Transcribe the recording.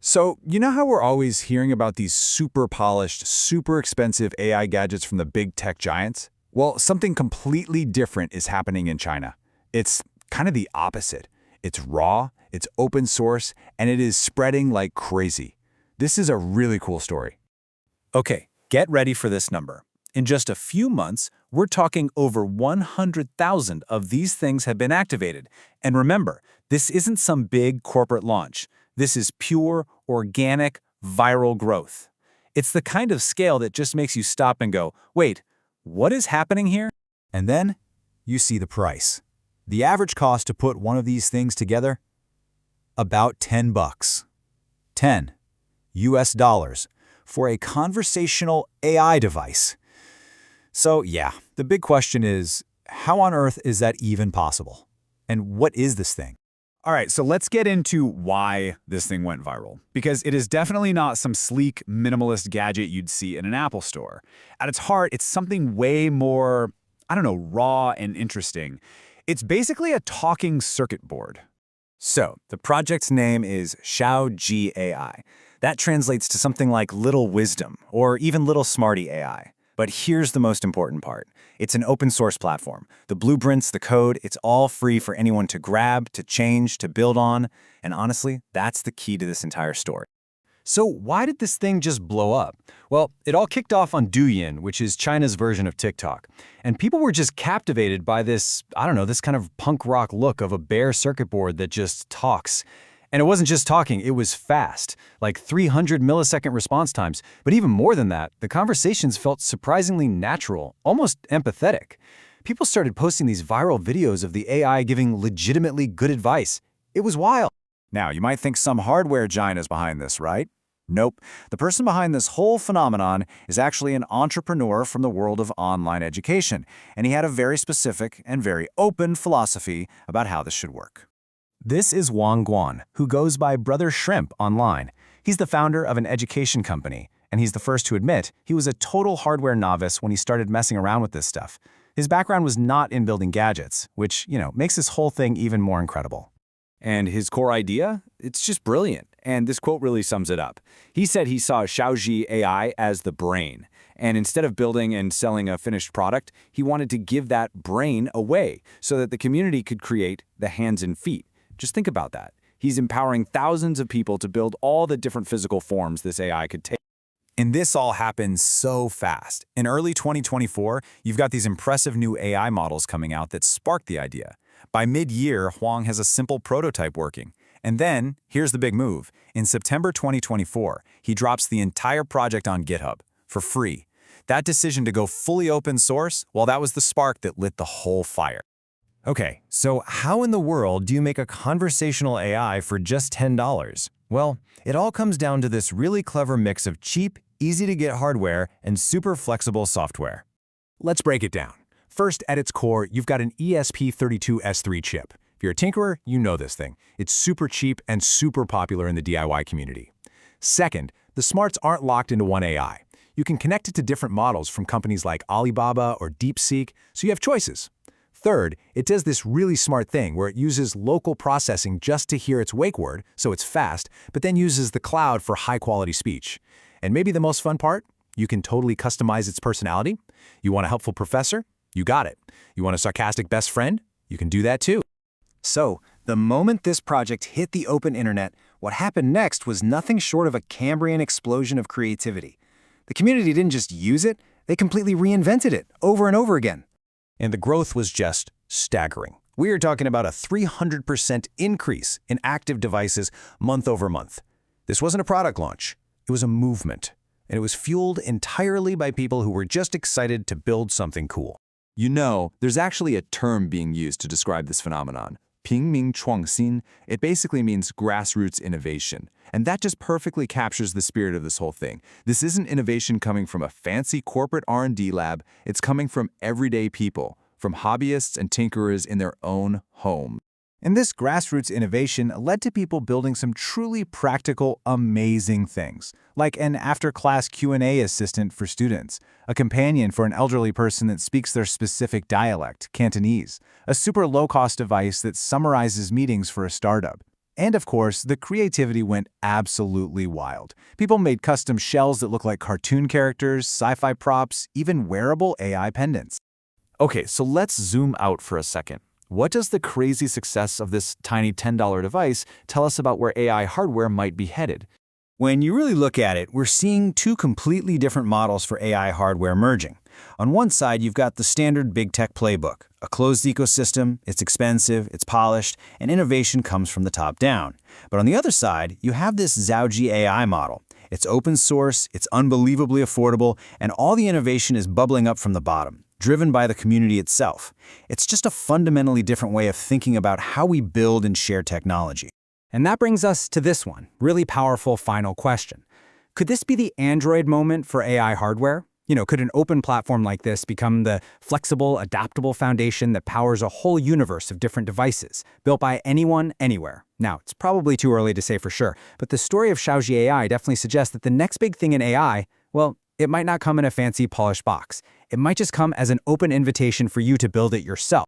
So, you know how we're always hearing about these super polished, super expensive AI gadgets from the big tech giants? Well, something completely different is happening in China. It's kind of the opposite. It's raw, it's open source, and it is spreading like crazy. This is a really cool story. Okay, get ready for this number. In just a few months, we're talking over 100,000 of these things have been activated. And remember, this isn't some big corporate launch. This is pure, organic, viral growth. It's the kind of scale that just makes you stop and go, wait, what is happening here? And then you see the price. The average cost to put one of these things together? About $10. 10 US dollars for a conversational AI device. So yeah, the big question is, how on earth is that even possible? And what is this thing? All right, so let's get into why this thing went viral. Because it is definitely not some sleek, minimalist gadget you'd see in an Apple store. At its heart, it's something way more, raw and interesting. It's basically a talking circuit board. So, the project's name is Xiao Zhi AI. That translates to something like Little Wisdom, or even Little Smarty AI. But here's the most important part. It's an open source platform. The blueprints, the code, it's all free for anyone to grab, to change, to build on. And honestly, that's the key to this entire story. So why did this thing just blow up? Well, it all kicked off on Douyin, which is China's version of TikTok. And people were just captivated by this, this kind of punk rock look of a bare circuit board that just talks. And it wasn't just talking, it was fast, like 300 millisecond response times. But even more than that, the conversations felt surprisingly natural, almost empathetic. People started posting these viral videos of the AI giving legitimately good advice. It was wild. Now, you might think some hardware giant is behind this, right? Nope. The person behind this whole phenomenon is actually an entrepreneur from the world of online education, and he had a very specific and very open philosophy about how this should work. This is Huang Guan, who goes by Brother Shrimp online. He's the founder of an education company, and he's the first to admit he was a total hardware novice when he started messing around with this stuff. His background was not in building gadgets, which, makes this whole thing even more incredible. And his core idea? It's just brilliant, and this quote really sums it up. He said he saw Xiaozhi AI as the brain, and instead of building and selling a finished product, he wanted to give that brain away so that the community could create the hands and feet. Just think about that. He's empowering thousands of people to build all the different physical forms this AI could take. And this all happens so fast. In early 2024, you've got these impressive new AI models coming out that sparked the idea. By mid-year, Huang has a simple prototype working. And then, here's the big move. In September 2024, he drops the entire project on GitHub for free. That decision to go fully open source, well, that was the spark that lit the whole fire. Okay, so how in the world do you make a conversational AI for just $10? Well, it all comes down to this really clever mix of cheap, easy-to-get hardware and super flexible software. Let's break it down. First, at its core, you've got an ESP32S3 chip. If you're a tinkerer, you know this thing. It's super cheap and super popular in the DIY community. Second, the smarts aren't locked into one AI. You can connect it to different models from companies like Alibaba or DeepSeek, so you have choices. Third, it does this really smart thing where it uses local processing just to hear its wake word, so it's fast, but then uses the cloud for high-quality speech. And maybe the most fun part? You can totally customize its personality. You want a helpful professor? You got it. You want a sarcastic best friend? You can do that too. So, the moment this project hit the open internet, what happened next was nothing short of a Cambrian explosion of creativity. The community didn't just use it, they completely reinvented it over and over again. And the growth was just staggering. We are talking about a 300% increase in active devices month over month. This wasn't a product launch, it was a movement. And it was fueled entirely by people who were just excited to build something cool. You know, there's actually a term being used to describe this phenomenon. 平民创新. It basically means grassroots innovation. And that just perfectly captures the spirit of this whole thing. This isn't innovation coming from a fancy corporate R&D lab. It's coming from everyday people, from hobbyists and tinkerers in their own home. And this grassroots innovation led to people building some truly practical, amazing things, like an after-class Q&A assistant for students, a companion for an elderly person that speaks their specific dialect, Cantonese, a super low-cost device that summarizes meetings for a startup. And of course, the creativity went absolutely wild. People made custom shells that look like cartoon characters, sci-fi props, even wearable AI pendants. Okay, so let's zoom out for a second. What does the crazy success of this tiny $10 device tell us about where AI hardware might be headed? When you really look at it, we're seeing two completely different models for AI hardware merging. On one side, you've got the standard big tech playbook, a closed ecosystem, it's expensive, it's polished, and innovation comes from the top down. But on the other side, you have this Xiaozhi AI model. It's open source, it's unbelievably affordable, and all the innovation is bubbling up from the bottom, driven by the community itself. It's just a fundamentally different way of thinking about how we build and share technology. And that brings us to this one, really powerful final question. Could this be the Android moment for AI hardware? Could an open platform like this become the flexible, adaptable foundation that powers a whole universe of different devices, built by anyone, anywhere? Now, it's probably too early to say for sure, but the story of Xiaozhi AI definitely suggests that the next big thing in AI, well, it might not come in a fancy, polished box. It might just come as an open invitation for you to build it yourself.